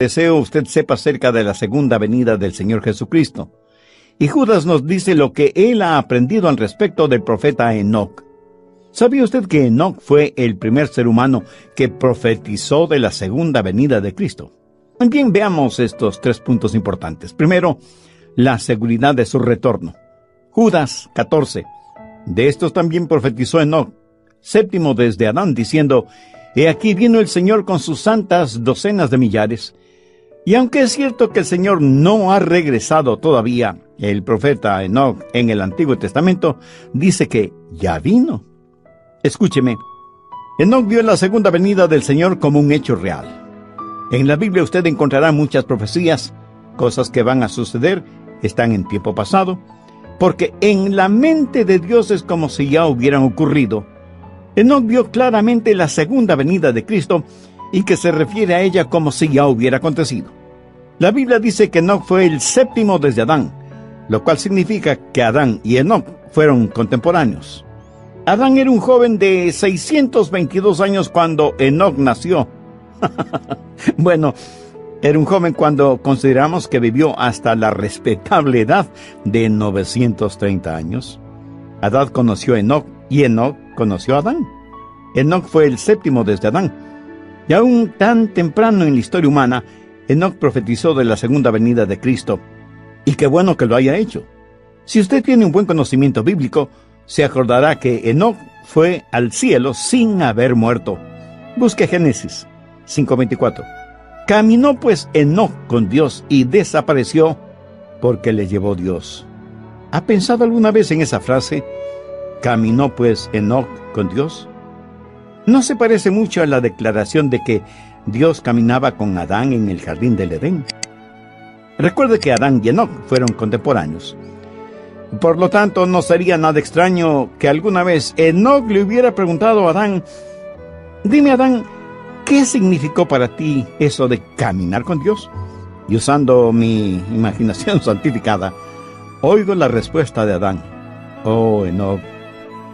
Deseo usted sepa acerca de la segunda venida del Señor Jesucristo. Y Judas nos dice lo que él ha aprendido al respecto del profeta Enoc. ¿Sabía usted que Enoc fue el primer ser humano que profetizó de la segunda venida de Cristo? Bien, veamos estos 3 puntos importantes. Primero, la seguridad de su retorno. Judas 14. De estos también profetizó Enoc, séptimo desde Adán, diciendo: He aquí vino el Señor con sus santas docenas de millares. Y aunque es cierto que el Señor no ha regresado todavía, el profeta Enoc en el Antiguo Testamento dice que ya vino. Escúcheme, Enoc vio la segunda venida del Señor como un hecho real. En la Biblia usted encontrará muchas profecías, cosas que van a suceder, están en tiempo pasado, porque en la mente de Dios es como si ya hubieran ocurrido. Enoc vio claramente la segunda venida de Cristo y que se refiere a ella como si ya hubiera acontecido. La Biblia dice que Enoc fue el séptimo desde Adán, lo cual significa que Adán y Enoc fueron contemporáneos. Adán era un joven de 622 años cuando Enoc nació. Bueno, era un joven cuando consideramos que vivió hasta la respetable edad de 930 años. Adán conoció a Enoc y Enoc conoció a Adán. Enoc fue el séptimo desde Adán. Y aún tan temprano en la historia humana, Enoc profetizó de la segunda venida de Cristo. Y qué bueno que lo haya hecho. Si usted tiene un buen conocimiento bíblico, se acordará que Enoc fue al cielo sin haber muerto. Busque Génesis 5:24. Caminó pues Enoc con Dios y desapareció porque le llevó Dios. ¿Ha pensado alguna vez en esa frase? ¿Caminó pues Enoc con Dios? ¿No se parece mucho a la declaración de que Dios caminaba con Adán en el jardín del Edén? Recuerde que Adán y Enoc fueron contemporáneos. Por lo tanto, no sería nada extraño que alguna vez Enoc le hubiera preguntado a Adán: Dime, Adán, ¿qué significó para ti eso de caminar con Dios? Y usando mi imaginación santificada, oigo la respuesta de Adán: Oh, Enoc,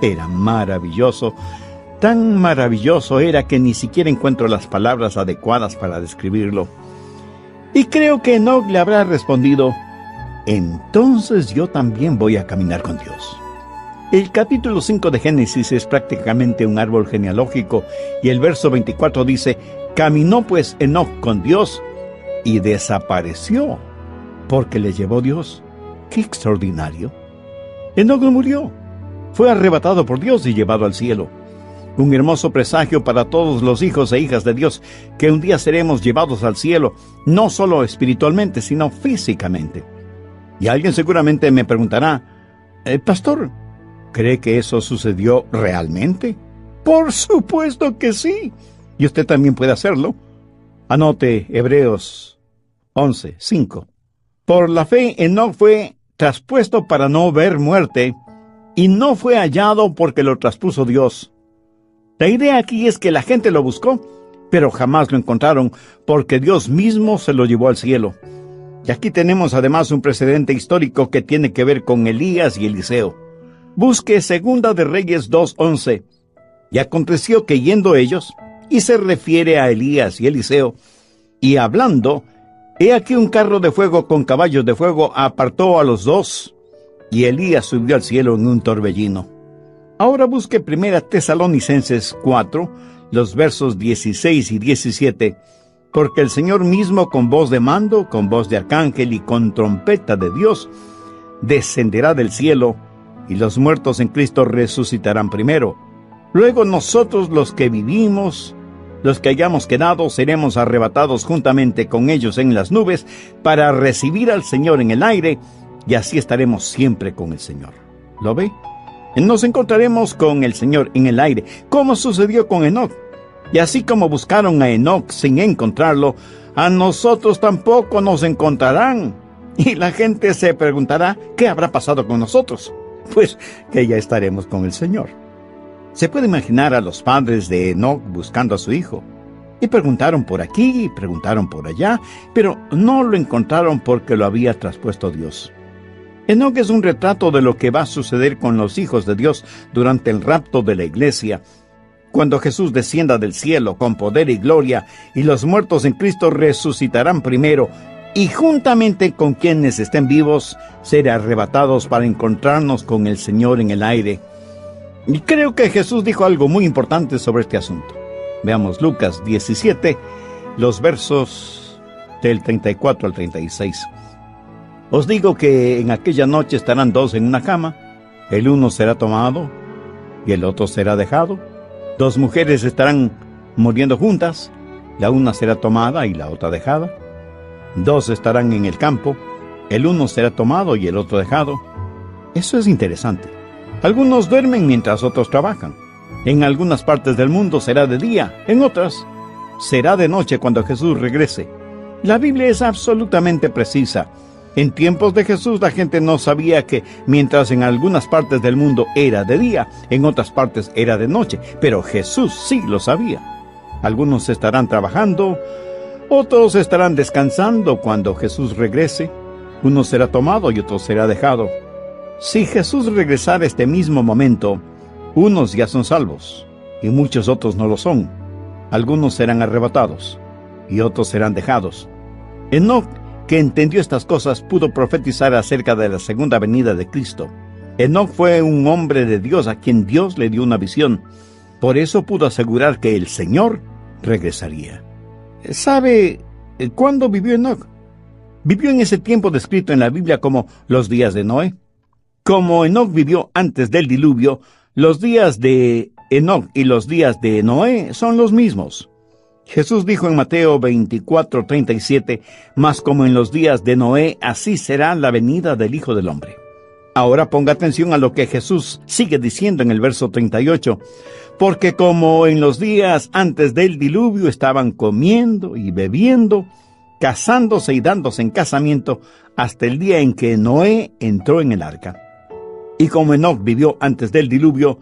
era maravilloso. Tan maravilloso era que ni siquiera encuentro las palabras adecuadas para describirlo. Y creo que Enoc le habrá respondido: Entonces yo también voy a caminar con Dios. El capítulo 5 de Génesis es prácticamente un árbol genealógico y el verso 24 dice: Caminó pues Enoc con Dios y desapareció porque le llevó Dios. ¡Qué extraordinario! Enoc no murió, fue arrebatado por Dios y llevado al cielo. Un hermoso presagio para todos los hijos e hijas de Dios, que un día seremos llevados al cielo, no solo espiritualmente, sino físicamente. Y alguien seguramente me preguntará: Pastor, ¿cree que eso sucedió realmente? Por supuesto que sí. Y usted también puede hacerlo. Anote Hebreos 11:5. Por la fe Enoc fue traspuesto para no ver muerte, y no fue hallado porque lo traspuso Dios. La idea aquí es que la gente lo buscó, pero jamás lo encontraron, porque Dios mismo se lo llevó al cielo. Y aquí tenemos además un precedente histórico que tiene que ver con Elías y Eliseo. Busque Segunda de Reyes 2:11. Y aconteció que yendo ellos, y se refiere a Elías y Eliseo, y hablando, he aquí un carro de fuego con caballos de fuego apartó a los dos, y Elías subió al cielo en un torbellino. Ahora busque 1 Tesalonicenses 4, los versos 16 y 17, porque el Señor mismo con voz de mando, con voz de arcángel y con trompeta de Dios, descenderá del cielo, y los muertos en Cristo resucitarán primero. Luego nosotros los que vivimos, los que hayamos quedado, seremos arrebatados juntamente con ellos en las nubes para recibir al Señor en el aire, y así estaremos siempre con el Señor. ¿Lo ve? Nos encontraremos con el Señor en el aire, como sucedió con Enoc. Y así como buscaron a Enoc sin encontrarlo, a nosotros tampoco nos encontrarán. Y la gente se preguntará: ¿qué habrá pasado con nosotros? Pues que ya estaremos con el Señor. Se puede imaginar a los padres de Enoc buscando a su hijo. Y preguntaron por aquí, y preguntaron por allá, pero no lo encontraron porque lo había traspuesto Dios. Enoc es un retrato de lo que va a suceder con los hijos de Dios durante el rapto de la iglesia, cuando Jesús descienda del cielo con poder y gloria, y los muertos en Cristo resucitarán primero, y juntamente con quienes estén vivos, serán arrebatados para encontrarnos con el Señor en el aire. Y creo que Jesús dijo algo muy importante sobre este asunto. Veamos Lucas 17, los versos del 34 al 36. Os digo que en aquella noche estarán dos en una cama, el uno será tomado y el otro será dejado. Dos mujeres estarán muriendo juntas, la una será tomada y la otra dejada. Dos estarán en el campo, el uno será tomado y el otro dejado. Eso es interesante. Algunos duermen mientras otros trabajan. En algunas partes del mundo será de día, en otras será de noche cuando Jesús regrese. La Biblia es absolutamente precisa. En tiempos de Jesús la gente no sabía que mientras en algunas partes del mundo era de día, en otras partes era de noche, pero Jesús sí lo sabía. Algunos estarán trabajando, otros estarán descansando cuando Jesús regrese. Uno será tomado y otro será dejado. Si Jesús regresara este mismo momento, unos ya son salvos y muchos otros no lo son. Algunos serán arrebatados y otros serán dejados. Enoc, que entendió estas cosas, pudo profetizar acerca de la segunda venida de Cristo. Enoc fue un hombre de Dios a quien Dios le dio una visión. Por eso pudo asegurar que el Señor regresaría. ¿Sabe cuándo vivió Enoc? Vivió en ese tiempo descrito en la Biblia como los días de Noé. Como Enoc vivió antes del diluvio, los días de Enoc y los días de Noé son los mismos. Jesús dijo en Mateo 24:37, mas como en los días de Noé, así será la venida del Hijo del Hombre. Ahora ponga atención a lo que Jesús sigue diciendo en el verso 38, porque como en los días antes del diluvio estaban comiendo y bebiendo, casándose y dándose en casamiento, hasta el día en que Noé entró en el arca. Y como Enoc vivió antes del diluvio,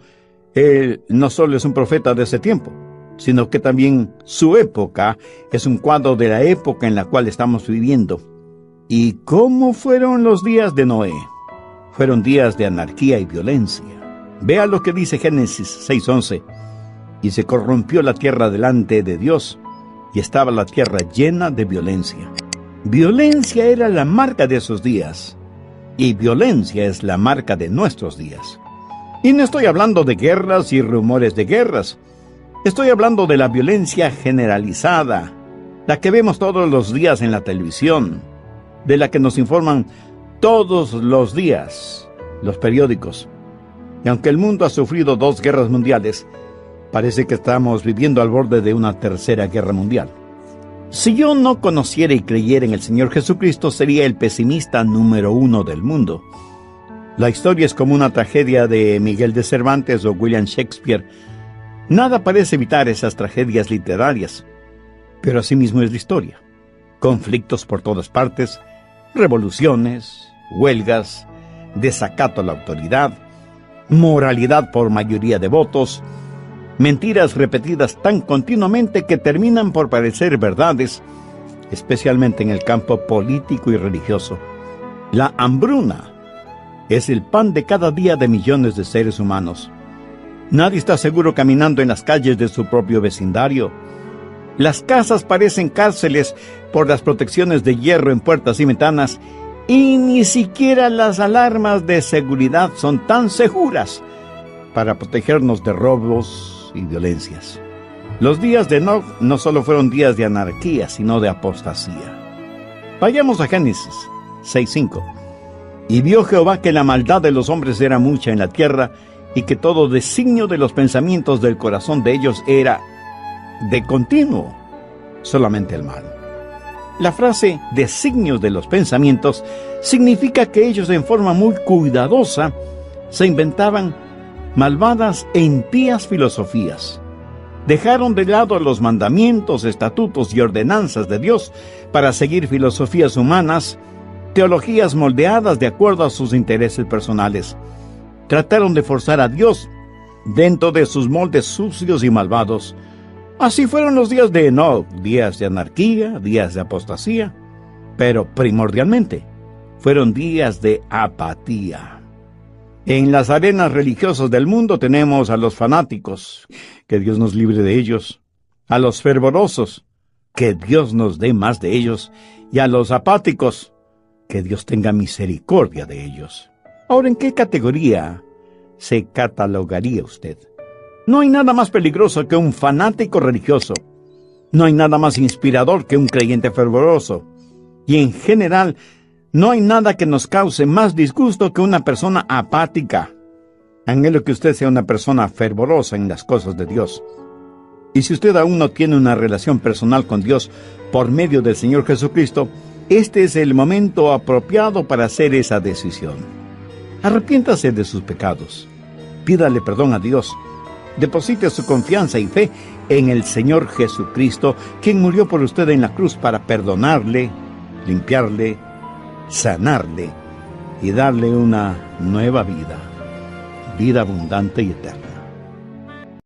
él no solo es un profeta de ese tiempo, sino que también su época es un cuadro de la época en la cual estamos viviendo. ¿Y cómo fueron los días de Noé? Fueron días de anarquía y violencia. Vea lo que dice Génesis 6:11. Y se corrompió la tierra delante de Dios, y estaba la tierra llena de violencia. Violencia era la marca de esos días, y violencia es la marca de nuestros días. Y no estoy hablando de guerras y rumores de guerras. Estoy hablando de la violencia generalizada, la que vemos todos los días en la televisión, de la que nos informan todos los días los periódicos. Y aunque el mundo ha sufrido 2 guerras mundiales, parece que estamos viviendo al borde de una tercera guerra mundial. Si yo no conociera y creyera en el Señor Jesucristo, sería el pesimista número 1 del mundo. La historia es como una tragedia de Miguel de Cervantes o William Shakespeare. Nada parece evitar esas tragedias literarias, pero asimismo es la historia. Conflictos por todas partes, revoluciones, huelgas, desacato a la autoridad, moralidad por mayoría de votos, mentiras repetidas tan continuamente que terminan por parecer verdades, especialmente en el campo político y religioso. La hambruna es el pan de cada día de millones de seres humanos. Nadie está seguro caminando en las calles de su propio vecindario. Las casas parecen cárceles por las protecciones de hierro en puertas y ventanas, y ni siquiera las alarmas de seguridad son tan seguras para protegernos de robos y violencias. Los días de Enoc no solo fueron días de anarquía, sino de apostasía. Vayamos a Génesis 6:5. Y vio Jehová que la maldad de los hombres era mucha en la tierra, y que todo designio de los pensamientos del corazón de ellos era de continuo solamente el mal. La frase designios de los pensamientos significa que ellos en forma muy cuidadosa se inventaban malvadas e impías filosofías. Dejaron de lado los mandamientos, estatutos y ordenanzas de Dios para seguir filosofías humanas, teologías moldeadas de acuerdo a sus intereses personales. Trataron de forzar a Dios dentro de sus moldes sucios y malvados. Así fueron los días de Enoc, días de anarquía, días de apostasía, pero primordialmente fueron días de apatía. En las arenas religiosas del mundo tenemos a los fanáticos, que Dios nos libre de ellos, a los fervorosos, que Dios nos dé más de ellos, y a los apáticos, que Dios tenga misericordia de ellos. Ahora, ¿en qué categoría se catalogaría usted? No hay nada más peligroso que un fanático religioso. No hay nada más inspirador que un creyente fervoroso. Y en general, no hay nada que nos cause más disgusto que una persona apática. Anhelo que usted sea una persona fervorosa en las cosas de Dios. Y si usted aún no tiene una relación personal con Dios por medio del Señor Jesucristo, este es el momento apropiado para hacer esa decisión. Arrepiéntase de sus pecados. Pídale perdón a Dios. Deposite su confianza y fe en el Señor Jesucristo, quien murió por usted en la cruz para perdonarle, limpiarle, sanarle y darle una nueva vida, vida abundante y eterna.